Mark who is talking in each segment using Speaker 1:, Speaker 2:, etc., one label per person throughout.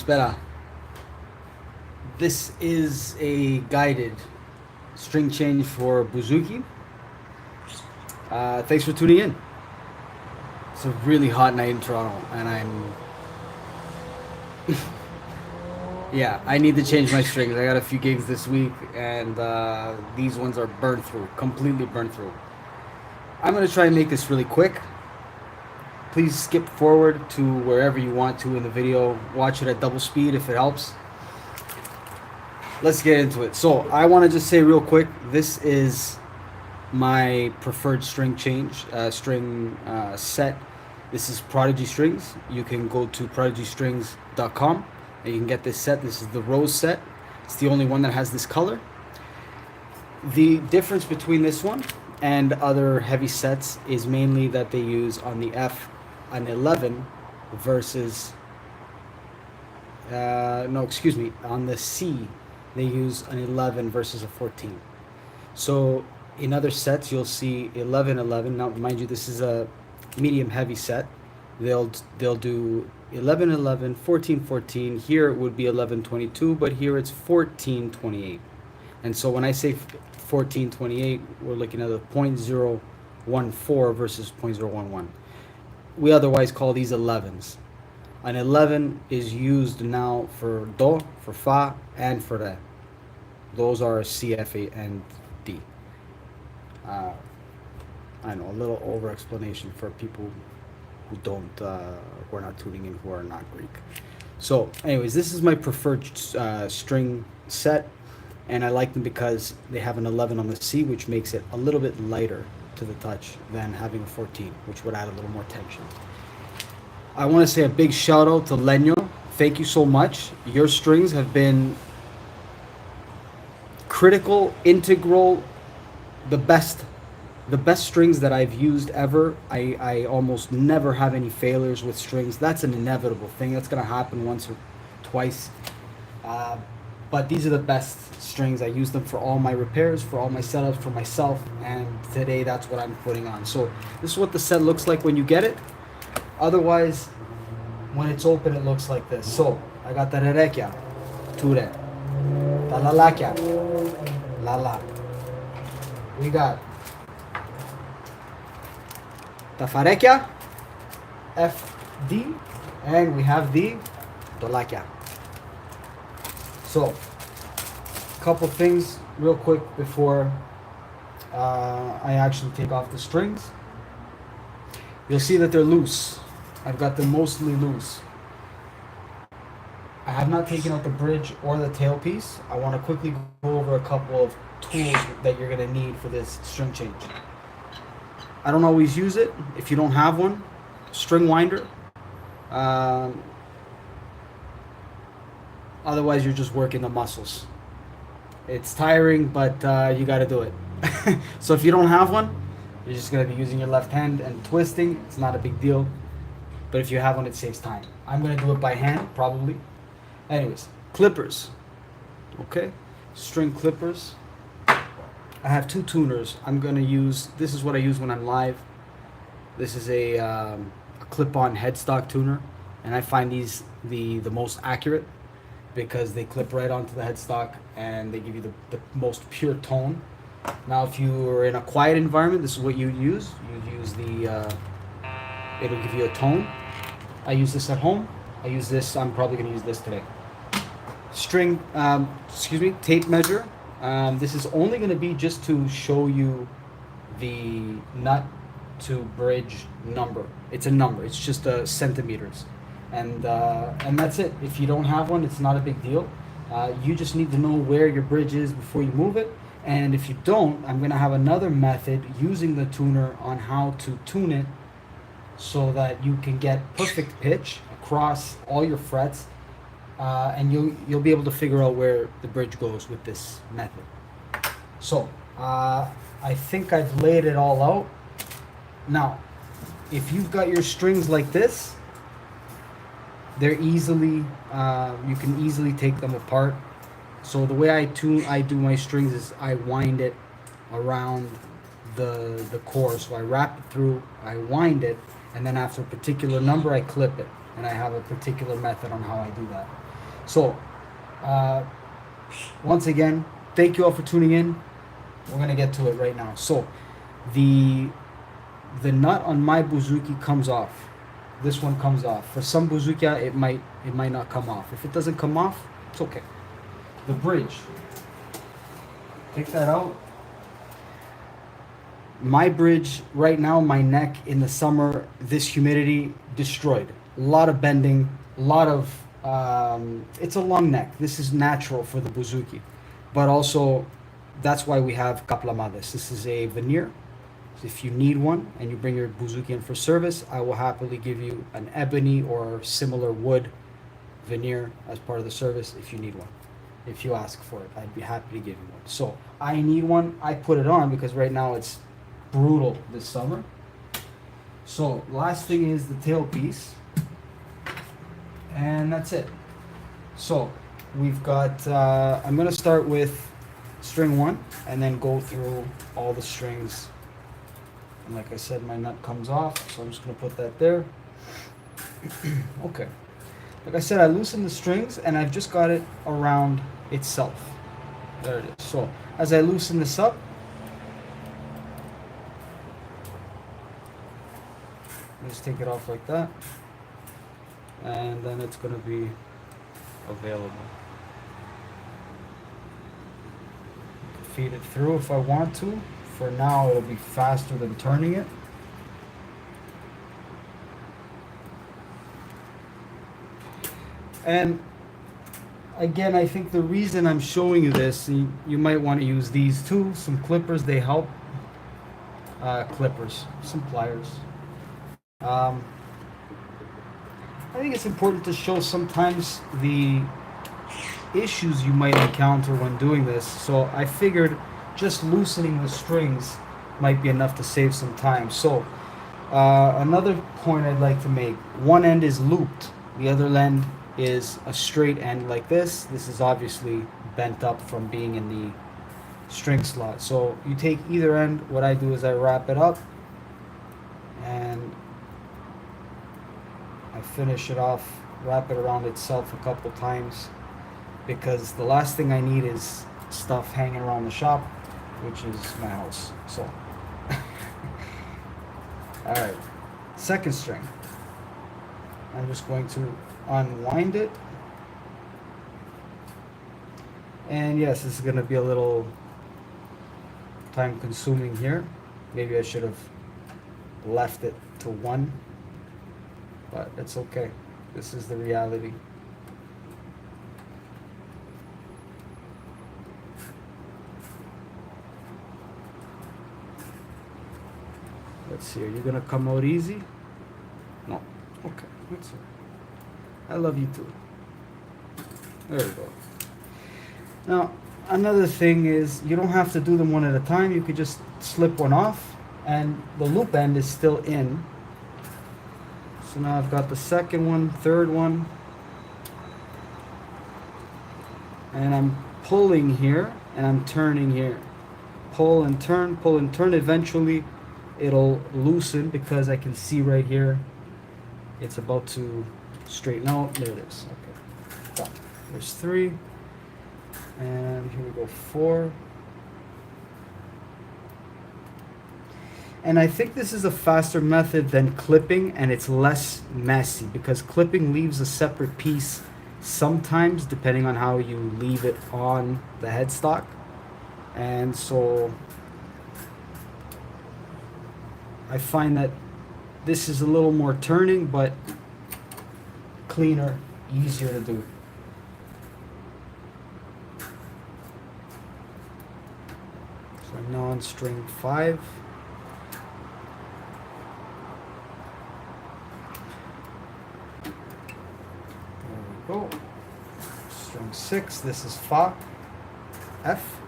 Speaker 1: Espera. This is a guided string change for Bouzouki. Thanks for tuning in. It's a really hot night in Toronto, and yeah, I need to change my strings. I got a few gigs this week, and these ones are burned through, completely burned through. I'm going to try and make this really quick. Please skip forward to wherever you want to in the video. Watch it at double speed if it helps. Let's get into it. So I want to just say real quick, this is my preferred string change, set. This is Prodigy Strings. You can go to prodigystrings.com and you can get this set. This is the rose set. It's the only one that has this color. The difference between this one and other heavy sets is mainly that they use on the F an 11 versus on the C they use an 11 versus a 14. So in other sets you'll see 11 11. Now mind you, this is a medium heavy set. They'll do 11 11, 14 14. Here it would be 11 22, but here it's 14 28. And so when I say 14 28, we're looking at a 0.014 versus 0.011. We otherwise call these 11s. An 11 is used now for Do, for Fa, and for Re. Those are C, F, A, and D. I know, a little over explanation for people who don't, who are not tuning in, who are not Greek. So anyways, this is my preferred string set, and I like them because they have an 11 on the C, which makes it a little bit lighter to the touch than having a 14, which would add a little more tension. I want to say a big shout out to Lenyo. Thank you so much. Your strings have been critical, integral, the best strings that I've used ever. I almost never have any failures with strings. That's an inevitable thing. That's going to happen once or twice. But these are the best strings. I use them for all my repairs, for all my setups, for myself, and today that's what I'm putting on. So this is what the set looks like when you get it. Otherwise, when it's open, it looks like this. So I got the rerekia, ture, talalakia, lala. We got tafarekia, FD, and we have the dolakia. So, a couple things real quick before I actually take off the strings. You'll see that they're loose. I've got them mostly loose. I have not taken out the bridge or the tailpiece. I want to quickly go over a couple of tools that you're going to need for this string change. I don't always use it. If you don't have one, string winder. Otherwise, you're just working the muscles. It's tiring, but you got to do it. So if you don't have one, you're just going to be using your left hand and twisting. It's not a big deal. But if you have one, it saves time. I'm going to do it by hand, probably. Anyways, clippers. Okay? String clippers. I have two tuners. I'm going to use, this is what I use when I'm live. This is a clip-on headstock tuner. And I find these the most accurate, because they clip right onto the headstock and they give you the most pure tone. Now, if you are in a quiet environment, this is what you'd use. You'd use it'll give you a tone. I use this at home. I use this, I'm probably going to use this today. String, tape measure. This is only going to be just to show you the nut to bridge number. It's a number. It's just centimeters. And that's it. If you don't have one, it's not a big deal. You just need to know where your bridge is before you move it. And if you don't, I'm going to have another method using the tuner on how to tune it so that you can get perfect pitch across all your frets, and you'll be able to figure out where the bridge goes with this method. So I think I've laid it all out. Now, if you've got your strings like this, they're easily, you can easily take them apart. So the way I do my strings is I wind it around the core. So I wrap it through, I wind it, and then after a particular number I clip it. And I have a particular method on how I do that. So, uh, once again, thank you all for tuning in. We're gonna get to it right now. So, the nut on my Bouzouki comes off. This one comes off. For some Bouzouki, it might not come off. If it doesn't come off, it's okay. The bridge. Take that out. My bridge right now, my neck in the summer, this humidity destroyed. A lot of bending, a lot of. It's a long neck. This is natural for the Bouzouki, but also that's why we have Kaplama. This is a veneer. So if you need one and you bring your Bouzouki in for service, I will happily give you an ebony or similar wood veneer as part of the service if you need one. If you ask for it, I'd be happy to give you one. So I need one. I put it on because right now it's brutal this summer. So last thing is the tailpiece, and that's it. So we've got I'm gonna start with string 1 and then go through all the strings. And like I said, my nut comes off, so I'm just gonna put that there. Okay, like I said, I loosened the strings and I've just got it around itself. There it is. So as I loosen this up, just take it off like that, and then it's going to be available. Feed it through if I want to. For now, it'll be faster than turning it. And again, I think the reason I'm showing you this, you might want to use these too. Some clippers, they help. Clippers, some pliers. I think it's important to show sometimes the issues you might encounter when doing this. So I figured just loosening the strings might be enough to save some time. So another point I'd like to make, one end is looped, the other end is a straight end like this. This is obviously bent up from being in the string slot. So you take either end. What I do is I wrap it up and I finish it off, wrap it around itself a couple times, because the last thing I need is stuff hanging around the shop, which is my house. So all right, second string, I'm just going to unwind it, and yes, this is going to be a little time consuming here. Maybe I should have left it to 1, but it's okay. This is the reality. Let's see, are you gonna come out easy? No. Okay, that's it. I love you too. There we go. Now, another thing is, you don't have to do them one at a time. You could just slip one off, and the loop end is still in. So now I've got the second one, third one, and I'm pulling here and I'm turning here. Pull and turn, pull and turn. Eventually it'll loosen because I can see right here it's about to straighten out. There it is. Okay, done. There's 3, and here we go, 4. And I think this is a faster method than clipping, and it's less messy because clipping leaves a separate piece sometimes depending on how you leave it on the headstock. And so I find that this is a little more turning, but cleaner, easier to do. So I'm now on string 5. There we go. String 6, this is Fa, F.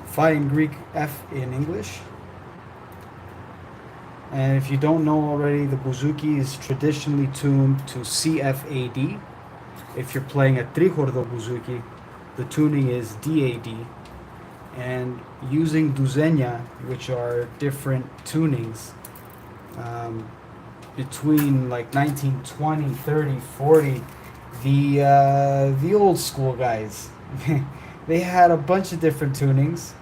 Speaker 1: Fa in Greek, F in English. And if you don't know already, the Bouzouki is traditionally tuned to CFAD. If you're playing a tricordo Bouzouki, the tuning is DAD. And using Ntouzenia, which are different tunings, between like 1920, 30, 40, The old school guys, they had a bunch of different tunings,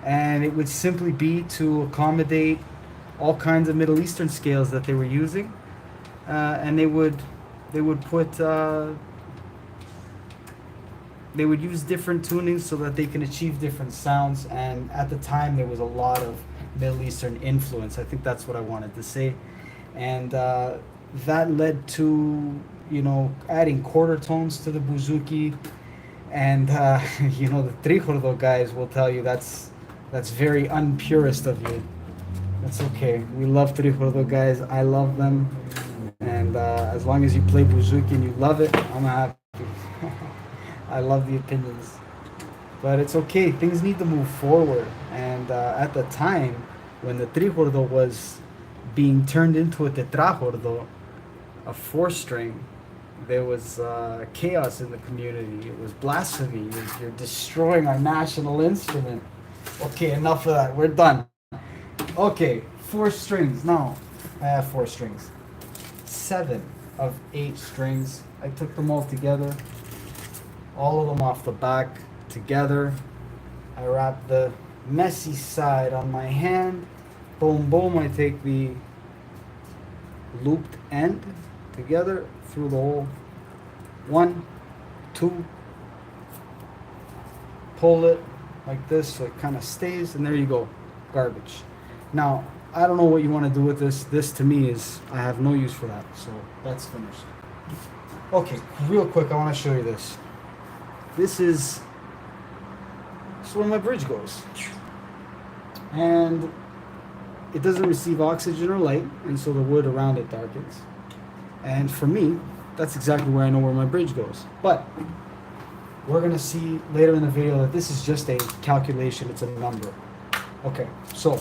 Speaker 1: and it would simply be to accommodate all kinds of Middle Eastern scales that they were using, and they would put they would use different tunings so that they can achieve different sounds. And at the time, there was a lot of Middle Eastern influence. I think that's what I wanted to say, and that led to, adding quarter tones to the bouzouki. And the trijordo guys will tell you that's very unpurist of you. That's okay. We love trijordo guys. I love them, and as long as you play bouzouki and you love it, I'm happy. I love the opinions, but it's okay. Things need to move forward, and at the time when the trijordo was being turned into a tetrajordo, a four-string, there was chaos in the community. It was blasphemy. You're destroying our national instrument. Okay, enough of that. We're done. Okay, four strings. No, I have four strings. 7 of 8 strings. I took them all together. All of them off the back together. I wrap the messy side on my hand. Boom, boom. I take the looped end together through the hole. 1, 2. Pull it like this so it kind of stays, and there you go. Garbage. Now, I don't know what you want to do with this. This to me is, I have no use for that. So that's finished. Okay, real quick, I want to show you this. This is where my bridge goes. And it doesn't receive oxygen or light, and so the wood around it darkens. And for me, that's exactly where I know where my bridge goes. But we're going to see later in the video that this is just a calculation. It's a number. Okay, so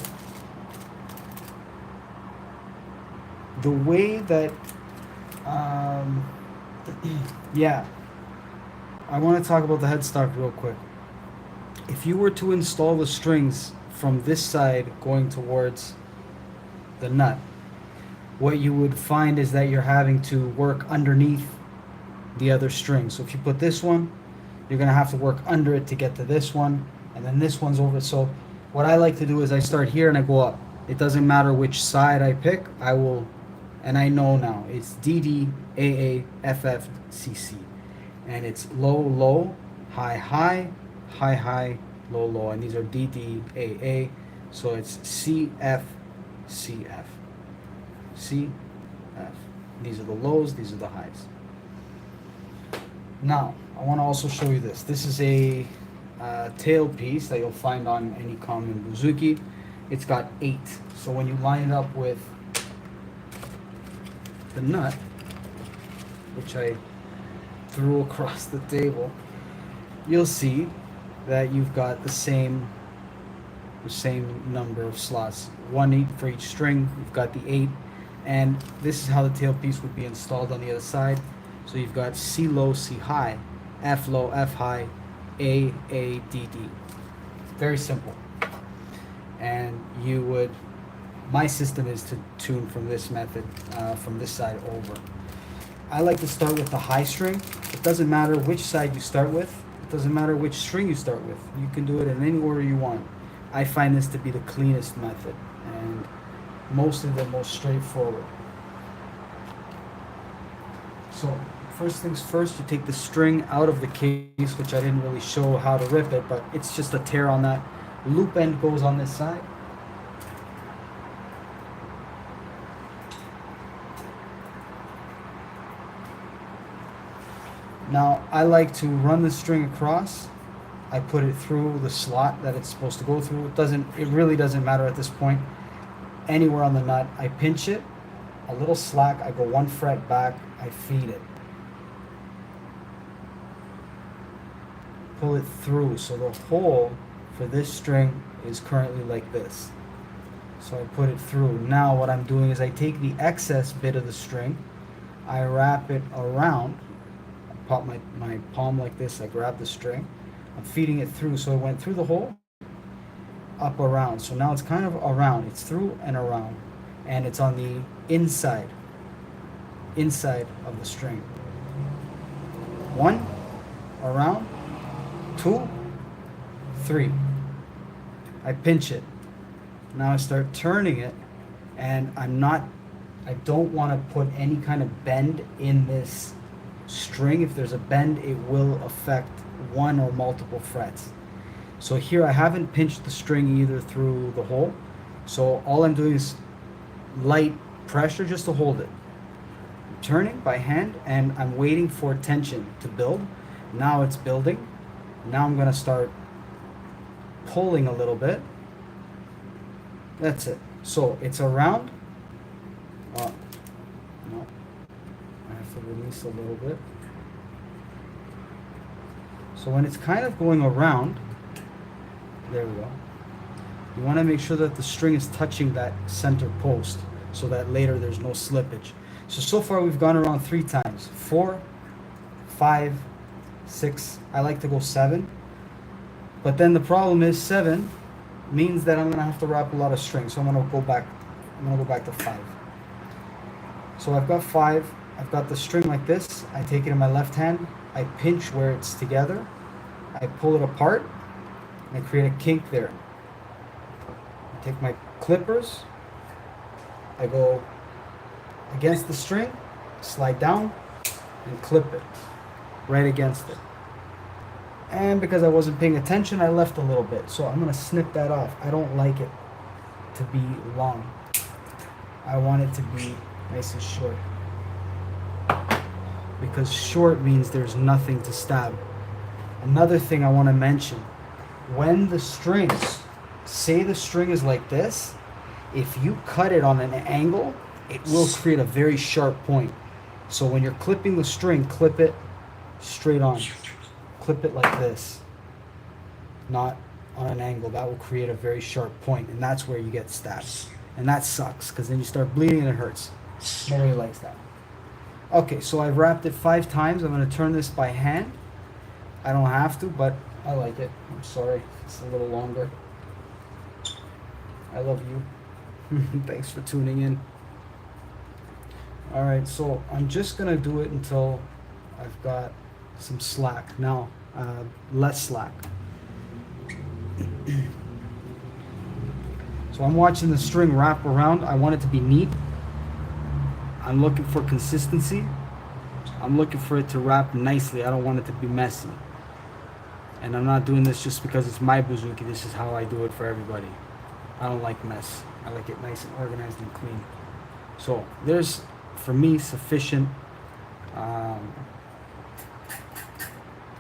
Speaker 1: the way that, yeah, I want to talk about the headstock real quick. If you were to install the strings from this side going towards the nut, what you would find is that you're having to work underneath the other string. So if you put this one, you're going to have to work under it to get to this one, and then this one's over. So what I like to do is I start here and I go up. It doesn't matter which side I pick, I will, and I know now, it's D, D, A, A, F, F, C, C. And it's low, low, high, high, high, high, low, low. And these are D, D, A, A. So it's C, F, C, F. C, F. These are the lows, these are the highs. Now, I want to also show you this. This is a tailpiece that you'll find on any common bouzouki. It's got 8. So when you line it up with the nut, which I threw across the table, you'll see that you've got the same number of slots. 1 8 for each string. You've got the 8, and this is how the tailpiece would be installed on the other side. So you've got C low, C high, F low, F high, A, D, D. Very simple. And my system is to tune from this method, from this side over. I like to start with the high string. It doesn't matter which side you start with. It doesn't matter which string you start with. You can do it in any order you want. I find this to be the cleanest method and mostly the most straightforward. So first things first, you take the string out of the case, which I didn't really show how to rip it, but it's just a tear on that. Loop end goes on this side. Now, I like to run the string across. I put it through the slot that it's supposed to go through. It really doesn't matter at this point. Anywhere on the nut, I pinch it, a little slack, I go 1 fret back, I feed it. Pull it through, so the hole for this string is currently like this. So I put it through. Now what I'm doing is I take the excess bit of the string, I wrap it around, I pop my palm like this, I grab the string, I'm feeding it through, so it went through the hole, up around. So now it's kind of around, it's through and around, and it's on the inside of the string. 1, around, 2, 3. I pinch it. Now I start turning it, and I don't want to put any kind of bend in this string. If there's a bend, it will affect one or multiple frets. So here I haven't pinched the string either through the hole. So all I'm doing is light pressure just to hold it. I'm turning by hand, and I'm waiting for tension to build. Now it's building. Now I'm going to start pulling a little bit. That's it. So it's around. No, I have to release a little bit. So when it's kind of going around, there we go. You want to make sure that the string is touching that center post so that later there's no slippage. So far we've gone around 3 times. 4, 5, 6. I like to go 7. But then the problem is 7 means that I'm going to have to wrap a lot of string. So I'm going to go back to 5. So I've got 5. I've got the string like this. I take it in my left hand. I pinch where it's together. I pull it apart. And I create a kink there. I take my clippers. I go against the string, slide down, and clip it right against it. And because I wasn't paying attention, I left a little bit. So I'm going to snip that off. I don't like it to be long. I want it to be nice and short. Because short means there's nothing to stab. Another thing I want to mention. When the strings, say the string is like this, if you cut it on an angle, it will create a very sharp point. So when you're clipping the string, clip it straight on. Clip it like this, not on an angle. That will create a very sharp point, and that's where you get stabs. And that sucks, because then you start bleeding and it hurts. Nobody likes that. Okay, so I've wrapped it 5 times. I'm going to turn this by hand. I don't have to, but I like it. I'm sorry, it's a little longer. I love you. Thanks for tuning in. Alright, so I'm just going to do it until I've got some slack. Now, less slack. So I'm watching the string wrap around. I want it to be neat. I'm looking for consistency. I'm looking for it to wrap nicely. I don't want it to be messy. And I'm not doing this just because it's my Bouzouki. This is how I do it for everybody. I don't like mess. I like it nice and organized and clean. So there's, for me, sufficient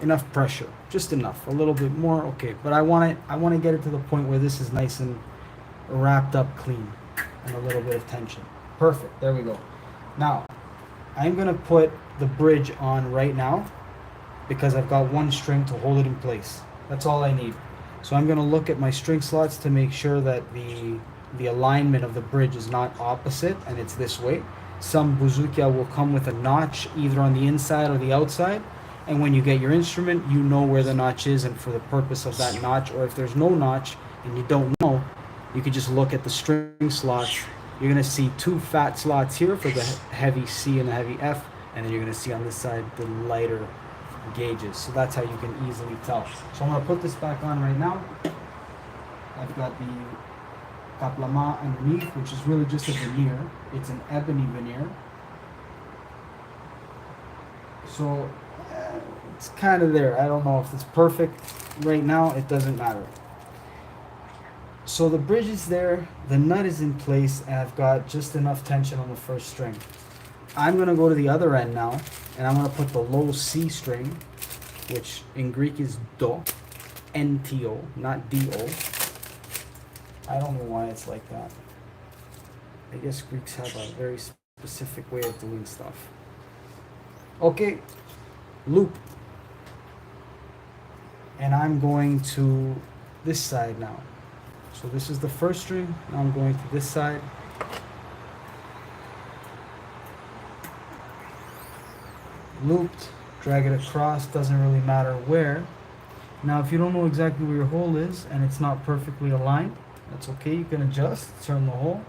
Speaker 1: enough pressure, just enough, a little bit more, okay. But I want to get it to the point where this is nice and wrapped up clean, and a little bit of tension. Perfect. There we go. Now, I'm gonna put the bridge on right now because I've got one string to hold it in place. That's all I need. So I'm gonna look at my string slots to make sure that the alignment of the bridge is not opposite and it's this way. Some Bouzouki will come with a notch either on the inside or the outside. And when you get your instrument, you know where the notch is and for the purpose of that notch. Or if there's no notch and you don't know, you can just look at the string slots. You're going to see 2 fat slots here for the heavy C and the heavy F. And then you're going to see on this side the lighter gauges. So that's how you can easily tell. So I'm going to put this back on right now. I've got the Kaplama underneath, which is really just a veneer. It's an ebony veneer. So it's kind of there. I don't know if it's perfect right now. It doesn't matter. So the bridge is there, the nut is in place, and I've got just enough tension on the first string. I'm going to go to the other end now, and I'm going to put the low C string, which in Greek is do, Nto, not do. I don't know why it's like that. I guess Greeks have a very specific way of doing stuff. Okay, loop. And I'm going to this side now. So this is the first string. Now I'm going to this side. Looped, drag it across, doesn't really matter where. Now if you don't know exactly where your hole is and it's not perfectly aligned, that's okay, you can adjust, turn the hole.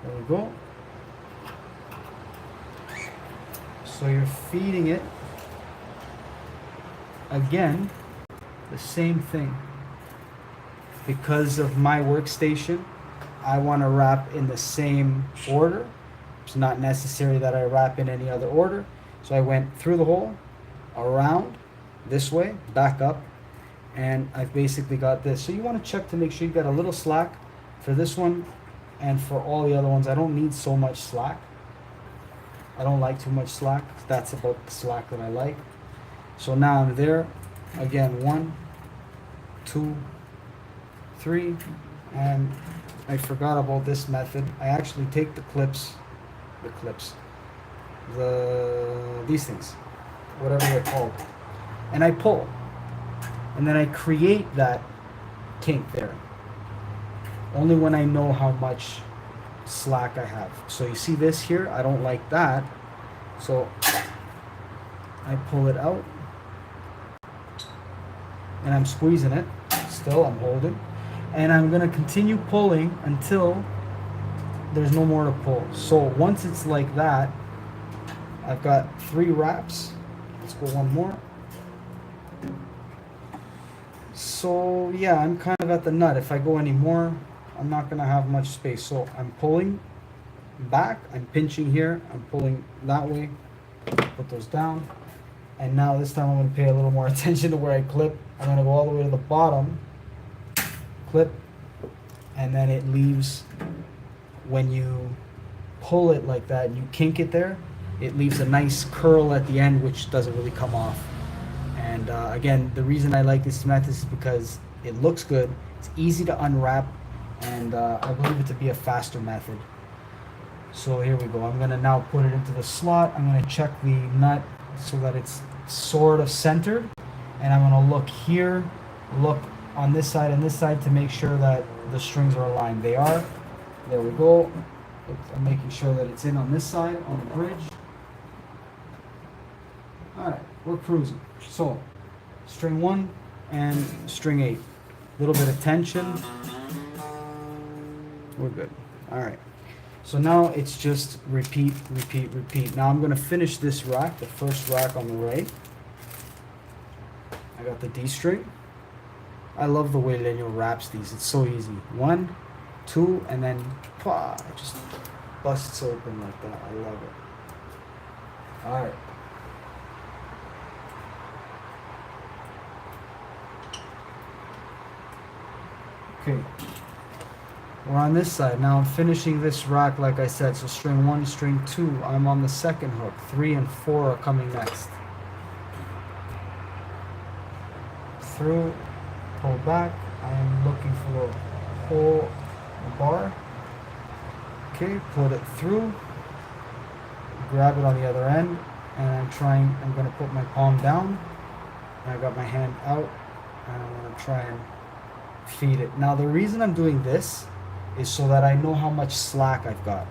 Speaker 1: There we go. So you're feeding it again, the same thing. Because of my workstation, I want to wrap in the same order. It's not necessary that I wrap in any other order. So I went through the hole, around, this way, back up, and I've basically got this. So you want to check to make sure you got a little slack for this one and for all the other ones. I don't need so much slack. I don't like too much slack. That's about the slack that I like. So now I'm there. Again, 1, 2, 3, and I forgot about this method. I actually take these things, whatever they're called, and I pull, and then I create that kink there. Only when I know how much slack I have. So you see this here, I don't like that, so I pull it out, and I'm squeezing it, still I'm holding, and I'm gonna continue pulling until there's no more to pull. So once it's like that, I've got 3 wraps. Let's go one more. So yeah, I'm kind of at the nut. If I go any more, I'm not gonna have much space. So I'm pulling back, I'm pinching here, I'm pulling that way, put those down. And now this time I'm gonna pay a little more attention to where I clip. I'm gonna go all the way to the bottom, clip, and then it leaves, when you pull it like that and you kink it there, it leaves a nice curl at the end, which doesn't really come off. And again, the reason I like this method is because it looks good, it's easy to unwrap, and I believe it to be a faster method. So here we go. I'm gonna now put it into the slot. I'm gonna check the nut so that it's sort of centered, and I'm gonna look here, look on this side and this side to make sure that the strings are aligned. They are. There we go. I'm making sure that it's in on this side, on the bridge. Alright, we're cruising. So, string 1 and string 8. A little bit of tension. We're good. Alright. So now it's just repeat, repeat, repeat. Now I'm going to finish this rack, the first rack on the right. I got the D string. I love the way Lenyo wraps these. It's so easy. 1, 2, and then it just busts open like that. I love it. Alright. Okay. We're on this side. Now I'm finishing this rack like I said. So string 1, string 2. I'm on the second hook. 3 and 4 are coming next. Through, pull back. I am looking for a whole bar. Okay, put it through. Grab it on the other end. And I'm going to put my palm down. And I got my hand out. And I'm going to try and feed it. Now the reason I'm doing this is so that I know how much slack I've got.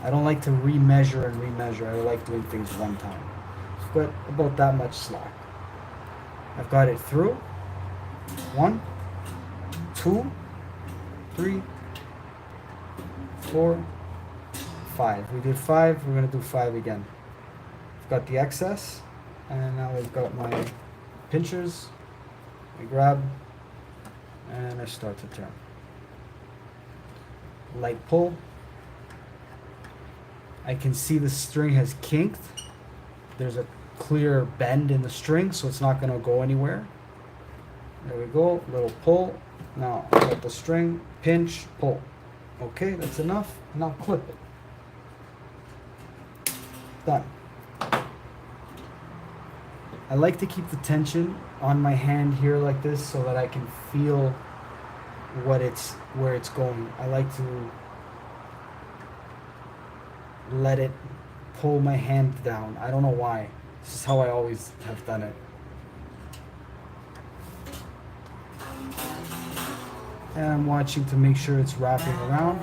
Speaker 1: I don't like to remeasure and remeasure. I like doing things one time. I've got about that much slack. I've got it through. 1, 2, 3, 4, 5. We did 5. We're going to do 5 again. I've got the excess, and now I've got my pinchers. I grab, and I start to turn. Light pull. I can see the string has kinked. There's a clear bend in the string, so it's not going to go anywhere. There we go. Little pull. Now I got the string, pinch, pull. Okay, that's enough. Now clip it. Done. I like to keep the tension on my hand here like this so that I can feel where it's going. I like to let it pull my hand down. I don't know why. This is how I always have done it. And I'm watching to make sure it's wrapping around.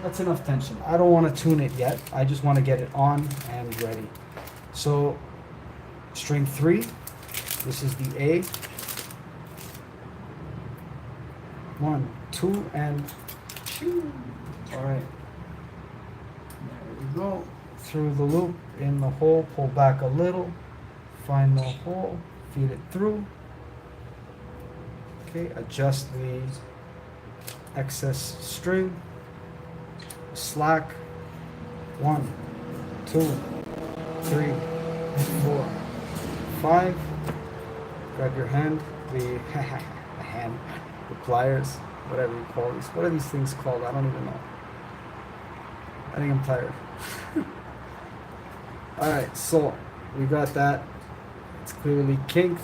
Speaker 1: That's enough tension. I don't want to tune it yet. I just want to get it on and ready. So string 3, this is the A. 1, 2, and shoo. All right. There we go. Through the loop, in the hole, pull back a little, find the hole, feed it through. Okay, adjust the excess string, slack. 1, 2, 3, 4, 5. Grab your hand, the hand, the pliers, whatever you call these. What are these things called? I don't even know. I think I'm tired. Alright, so we got that. It's clearly kinked.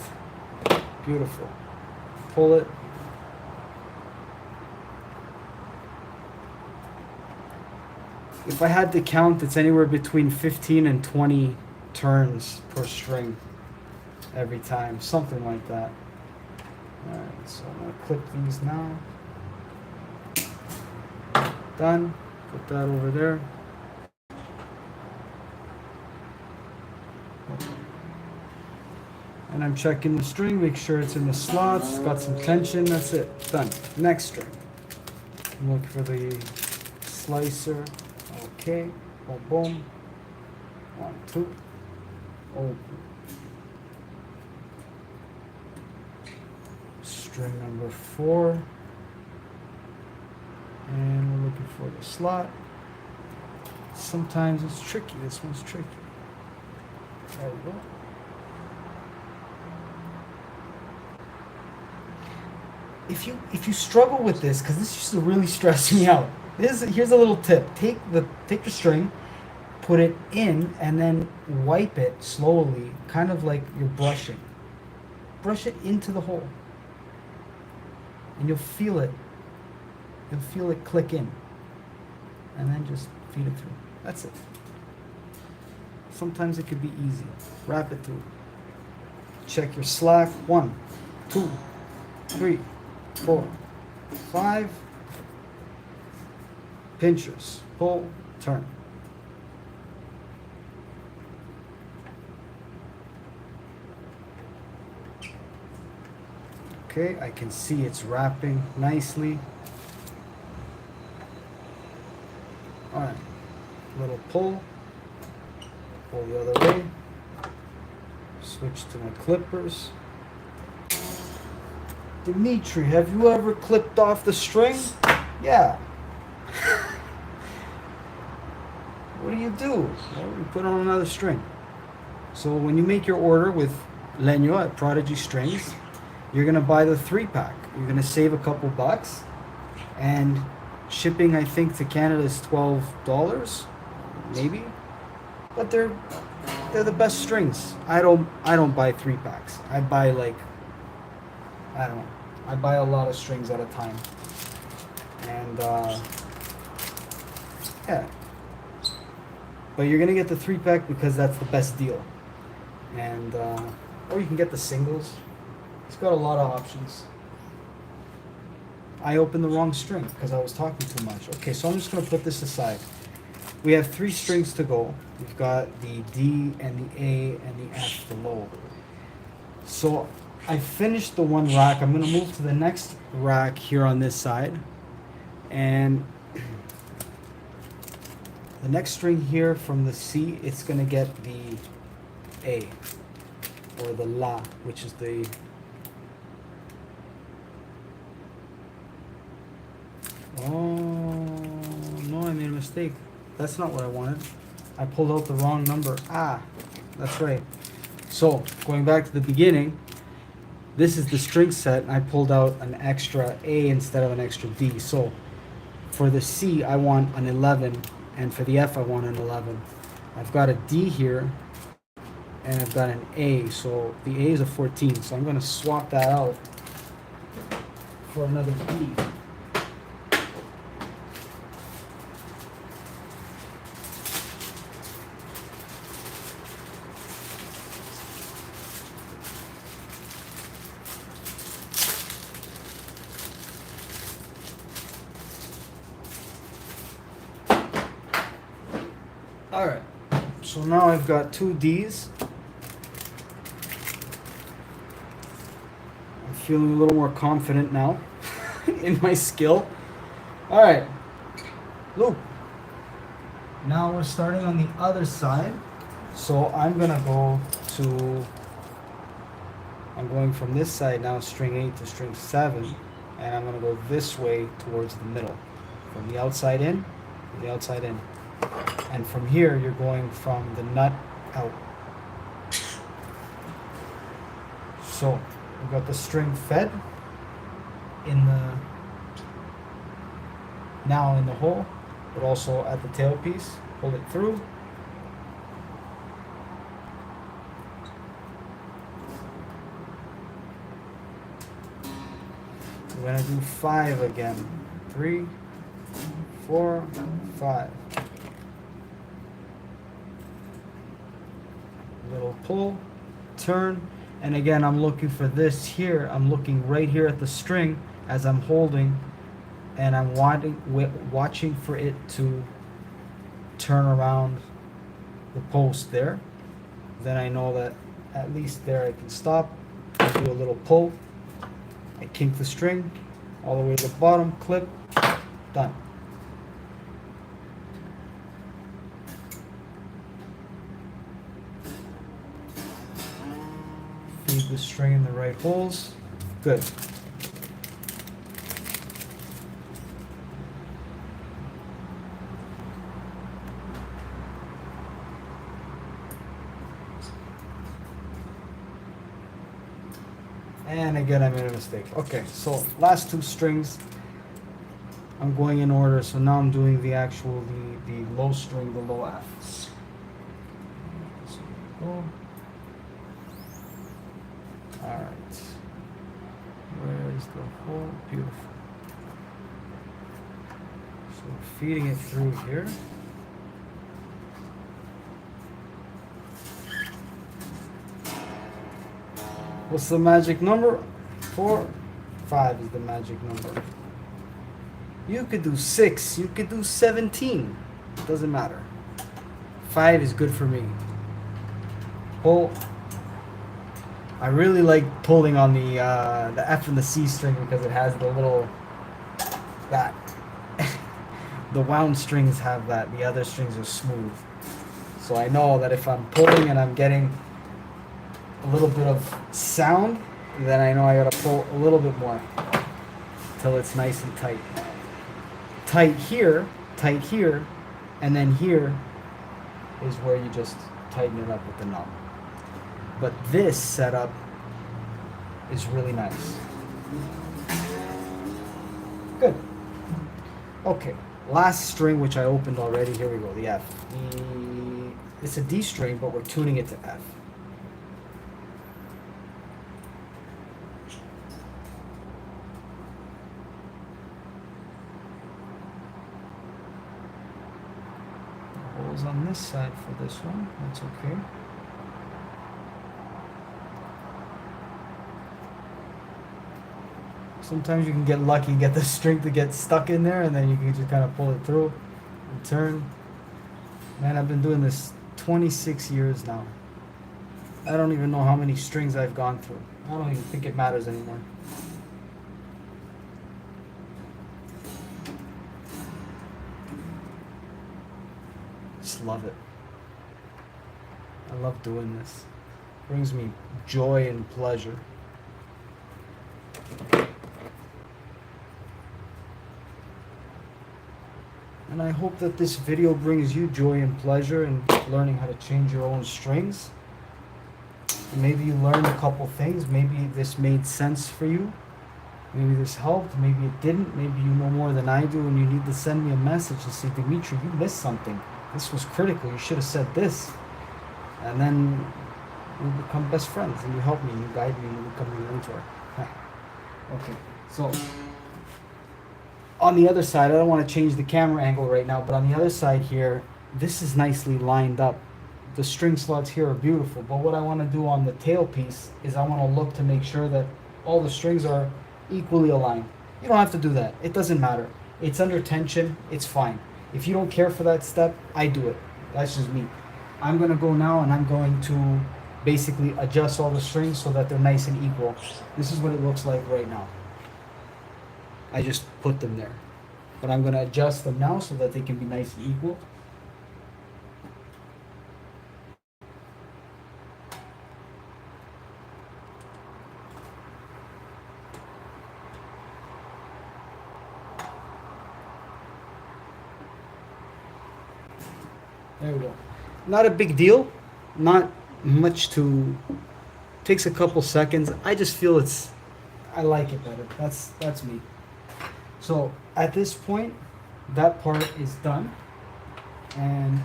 Speaker 1: Beautiful. Pull it. If I had to count, it's anywhere between 15 and 20 turns per string every time, something like that. Alright, so I'm going to clip these now. Done. Put that over there. And I'm checking the string, make sure it's in the slots, it's got some tension, that's it. Done. Next string. I'm looking for the slicer. Okay, boom, boom. 1, 2. Open. String number 4. And we're looking for the slot. Sometimes it's tricky. This one's tricky. There we go. If you struggle with this, because this used to really stress me out. Here's a little tip. Take the string, put it in, and then wipe it slowly, kind of like you're brushing. Brush it into the hole. And you'll feel it. You'll feel it click in. And then just feed it through. That's it. Sometimes it could be easy. Wrap it through. Check your slack. 1, 2, 3, 4, 5. Pinchers. Pull. Turn. Okay, I can see it's wrapping nicely. Alright, little pull. Pull the other way. Switch to my clippers. Dimitri, have you ever clipped off the string? Yeah. What do? Well, you put on another string. So when you make your order with Leño at Prodigy Strings, you're going to buy the 3-pack. You're going to save a couple bucks. And shipping, I think, to Canada is $12, maybe. But they're the best strings. I don't buy 3-packs. I buy I buy a lot of strings at a time. And yeah. But you're gonna get the 3-pack because that's the best deal. And or you can get the singles. It's got a lot of options. I opened the wrong string because I was talking too much. Okay, so I'm just gonna put this aside. We have 3 strings to go. We've got the D and the A and the F below. So I finished the one rack. I'm gonna move to the next rack here on this side. And the next string here from the C, it's gonna get the A, or the La, which is the no, I made a mistake. That's not what I wanted. I pulled out the wrong number. That's right. So going back to the beginning, this is the string set, and I pulled out an extra A instead of an extra D. So for the C, I want an 11, and for the F, I want an 11. I've got a D here, and I've got an A, so the A is a 14, so I'm going to swap that out for another D. Alright, so now I've got 2 Ds. I'm feeling a little more confident now in my skill. Alright, loop. Now we're starting on the other side. So I'm gonna go to I'm going from this side now, string 8 to string 7, and I'm going to go this way towards the middle. From the outside in, from the outside in. And from here, you're going from the nut out. So, we've got the string fed in the, now in the hole, but also at the tailpiece. Pull it through. We're gonna do 5 again. 3, 4, 5. Little pull, turn, and again I'm looking for this here. I'm looking right here at the string as I'm holding, and I'm watching for it to turn around the post there. Then I know that at least there I can stop, do a little pull. I kink the string all the way to the bottom, clip, done. Feed the string in the right holes. Good. And again, I made a mistake. Okay, so last 2 strings, I'm going in order. So now I'm doing the actual, the low string, the low F. So go. All right. Where's the hole? Beautiful. So feeding it through here. What's the magic number? 4, 5 is the magic number. You could do 6, you could do 17. It doesn't matter. 5 is good for me. Pull. I really like pulling on the F and the C string because it has the little, that. The wound strings have that. The other strings are smooth. So I know that if I'm pulling and I'm getting a little bit of sound, then I know I gotta pull a little bit more till it's nice and tight. Tight here, and then here is where you just tighten it up with the knob. But this setup is really nice. Good. Okay, last string which I opened already. Here we go, the F. It's a D string, but we're tuning it to F. On this side for this one, that's okay. Sometimes you can get lucky, get the string to get stuck in there, and then you can just kind of pull it through and turn. Man, I've been doing this 26 years now. I don't even know how many strings I've gone through. I don't even think it matters anymore. Love it. I love doing this. Brings me joy and pleasure. And I hope that this video brings you joy and pleasure in learning how to change your own strings. Maybe you learned a couple things. Maybe this made sense for you. Maybe this helped. Maybe it didn't. Maybe you know more than I do and you need to send me a message and say, Dimitri, you missed something. This was critical. You should have said this. And then we become best friends and you help me, you guide me, you become my mentor. Okay, so on the other side, I don't want to change the camera angle right now, but on the other side here, this is nicely lined up. The string slots here are beautiful, but what I want to do on the tailpiece is I want to look to make sure that all the strings are equally aligned. You don't have to do that. It doesn't matter. It's under tension. It's fine. If you don't care for that step, I do it. That's just me. I'm going to go now and I'm going to basically adjust all the strings so that they're nice and equal. This is what it looks like right now. I just put them there. But I'm going to adjust them now so that they can be nice and equal. There we go. Not a big deal. Not much to. Takes a couple seconds. I just feel it's. I like it better. That's me. So at this point, that part is done. And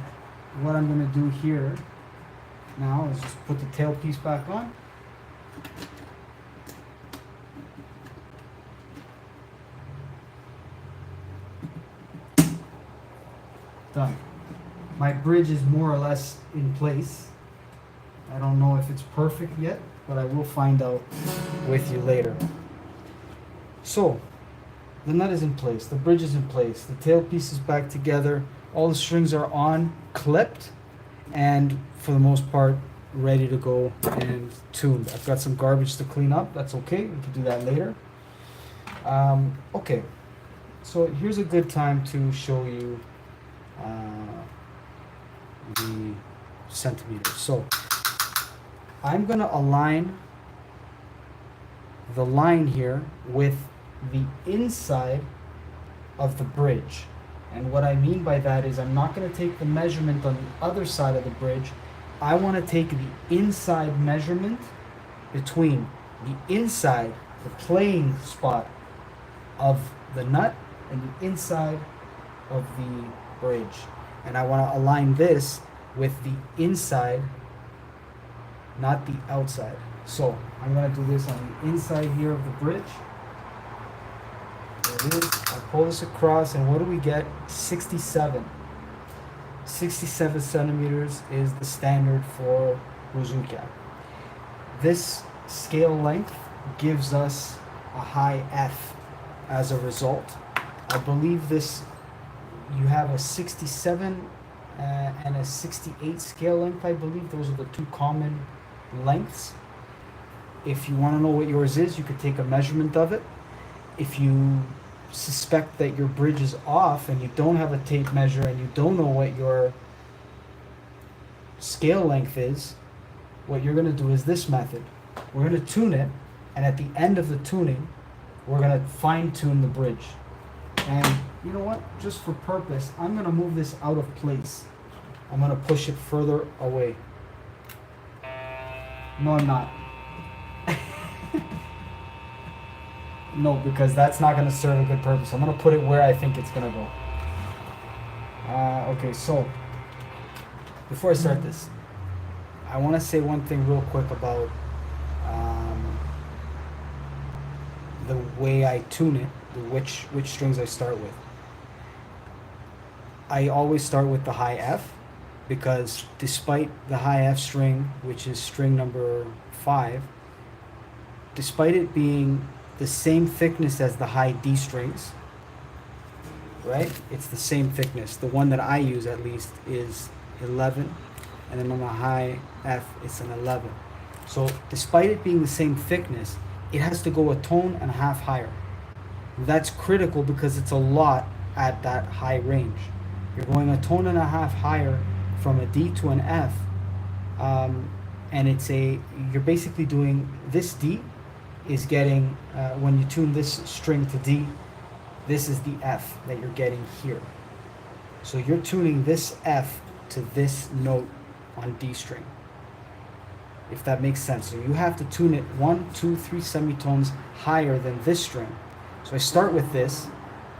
Speaker 1: what I'm gonna do here now is just put the tailpiece back on. Done. My bridge is more or less in place. I don't know if it's perfect yet, but I will find out with you later. So, the nut is in place, the bridge is in place, the tailpiece is back together, all the strings are on, clipped, and for the most part, ready to go and tuned. I've got some garbage to clean up, that's okay, we can do that later. Okay, so here's a good time to show you the centimeters. So I'm going to align the line here with the inside of the bridge. And what I mean by that is I'm not going to take the measurement on the other side of the bridge. I want to take the inside measurement between the inside, the playing spot of the nut, and the inside of the bridge. And I want to align this with the inside, not the outside. So I'm going to do this on the inside here of the bridge. There it is. I pull this across, and what do we get? 67. 67 centimeters is the standard for Bouzouki. This scale length gives us a high F as a result. I believe this, you have a 67 and a 68 scale length, I believe. Those are the two common lengths. If you want to know what yours is, you could take a measurement of it. If you suspect that your bridge is off and you don't have a tape measure and you don't know what your scale length is, what you're going to do is this method. We're going to tune it, and at the end of the tuning, we're going to fine tune the bridge. And you know what? Just for purpose, I'm going to move this out of place. I'm going to push it further away. No, I'm not. No, because that's not going to serve a good purpose. I'm going to put it where I think it's going to go. Okay, so before I start this, I want to say one thing real quick about the way I tune it, which strings I start with. I always start with the high F, because despite the high F string, which is string number 5, despite it being the same thickness as the high D strings, right? It's the same thickness. The one that I use, at least, is 11, and then on the high F, it's an 11. So despite it being the same thickness, it has to go a tone and a half higher. That's critical because it's a lot at that high range. You're going a tone and a half higher from a D to an F, and you're basically doing this D is getting, when you tune this string to D, this is the F that you're getting here. So you're tuning this F to this note on D string, if that makes sense. So you have to tune it 1, 2, 3 semitones higher than this string. So I start with this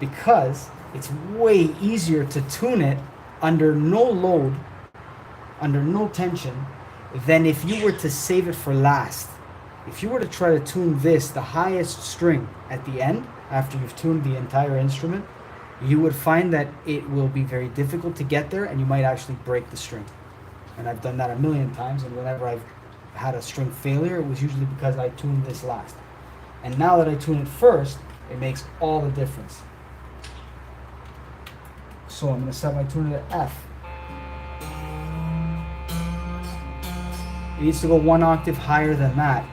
Speaker 1: because it's way easier to tune it under no load, under no tension, than if you were to save it for last. If you were to try to tune this, the highest string at the end, after you've tuned the entire instrument, you would find that it will be very difficult to get there, and you might actually break the string. And I've done that a million times, and whenever I've had a string failure, it was usually because I tuned this last. And now that I tune it first, it makes all the difference. So I'm going to set my tuner to F. It needs to go 1 octave higher than that.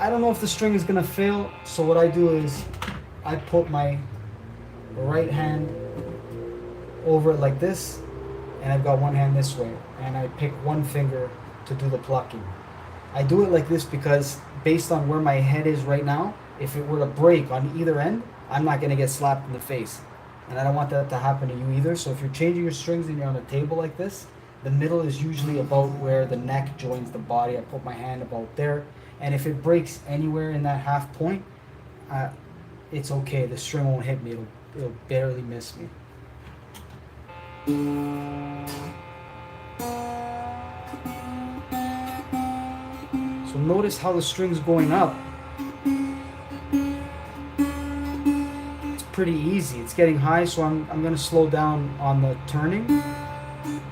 Speaker 1: I don't know if the string is going to fail, so what I do is I put my right hand over it like this, and I've got one hand this way, and I pick one finger to do the plucking. I do it like this because based on where my head is right now, if it were to break on either end, I'm not going to get slapped in the face. And I don't want that to happen to you either. So if you're changing your strings and you're on a table like this, the middle is usually about where the neck joins the body. I put my hand about there. And if it breaks anywhere in that half point, it's okay. The string won't hit me. It'll barely miss me. So notice how the string's going up. It's pretty easy. It's getting high, so I'm going to slow down on the turning.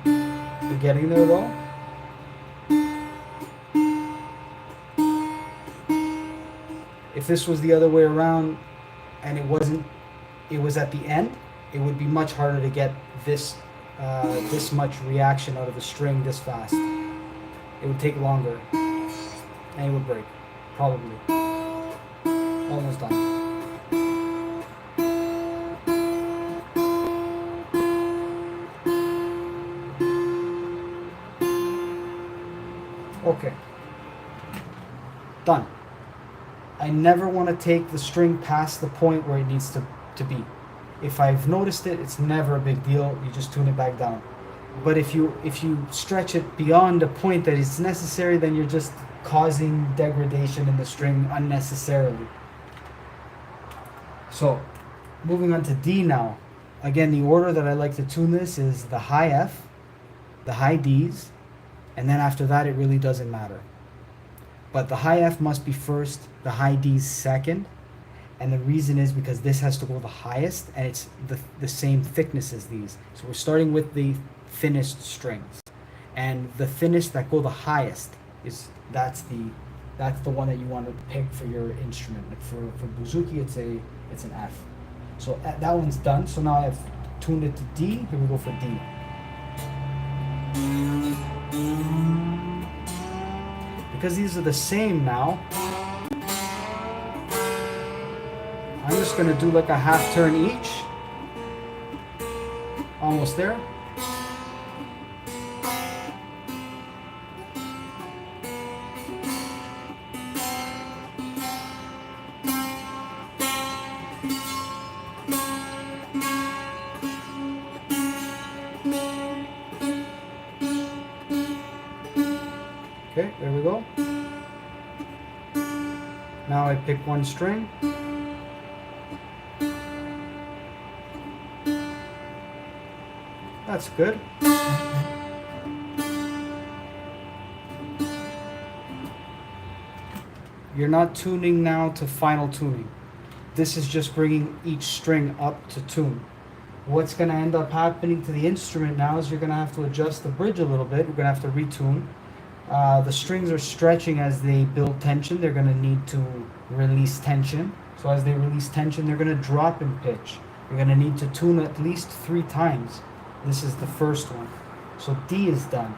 Speaker 1: We're getting there though. If this was the other way around and it was at the end, it would be much harder to get this much reaction out of the string this fast. It would take longer and it would break, probably. Almost done. Okay, done. I never want to take the string past the point where it needs to be. If I've noticed it, it's never a big deal. You just tune it back down. But if you stretch it beyond a point that is necessary, then you're just causing degradation in the string unnecessarily. So, moving on to D now. Again, the order that I like to tune this is the high F, the high Ds, and then after that it really doesn't matter. But the high F must be first, the high D's second, and the reason is because this has to go the highest, and it's the same thickness as these. So we're starting with the thinnest strings, and the thinnest that go the highest that's the one that you want to pick for your instrument. Like for Bouzouki, it's an F. So that one's done. So now I've tuned it to D. Here we go for D. Because these are the same now, I'm just going to do like a half turn each. Almost there. Okay, there we go. Now I pick one string. That's good. You're not tuning now to final tuning. This is just bringing each string up to tune. What's going to end up happening to the instrument now is you're going to have to adjust the bridge a little bit. We're going to have to retune. The strings are stretching as they build tension. They're going to need to release tension. So as they release tension, they're going to drop in pitch. You're going to need to tune at least 3 times. This is the first one. So D is done.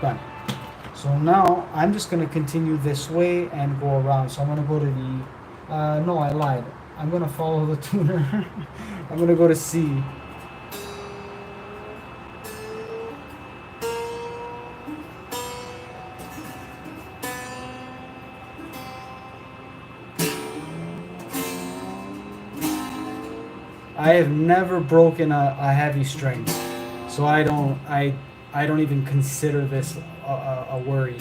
Speaker 1: Done. So now I'm just going to continue this way and go around. So I'm going to go to the... no, I lied. I'm going to follow the tuner. I'm going to go to C. I have never broken a heavy string, so I don't even consider this a worry.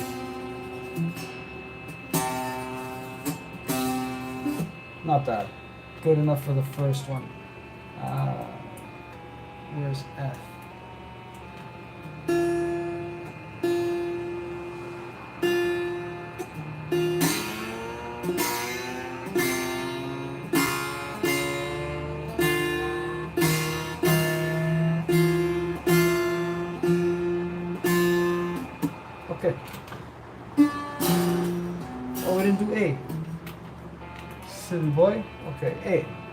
Speaker 1: Not bad. Good enough for the first one. Where's F? Okay. Oh, we didn't do A. Silly boy. Okay, A.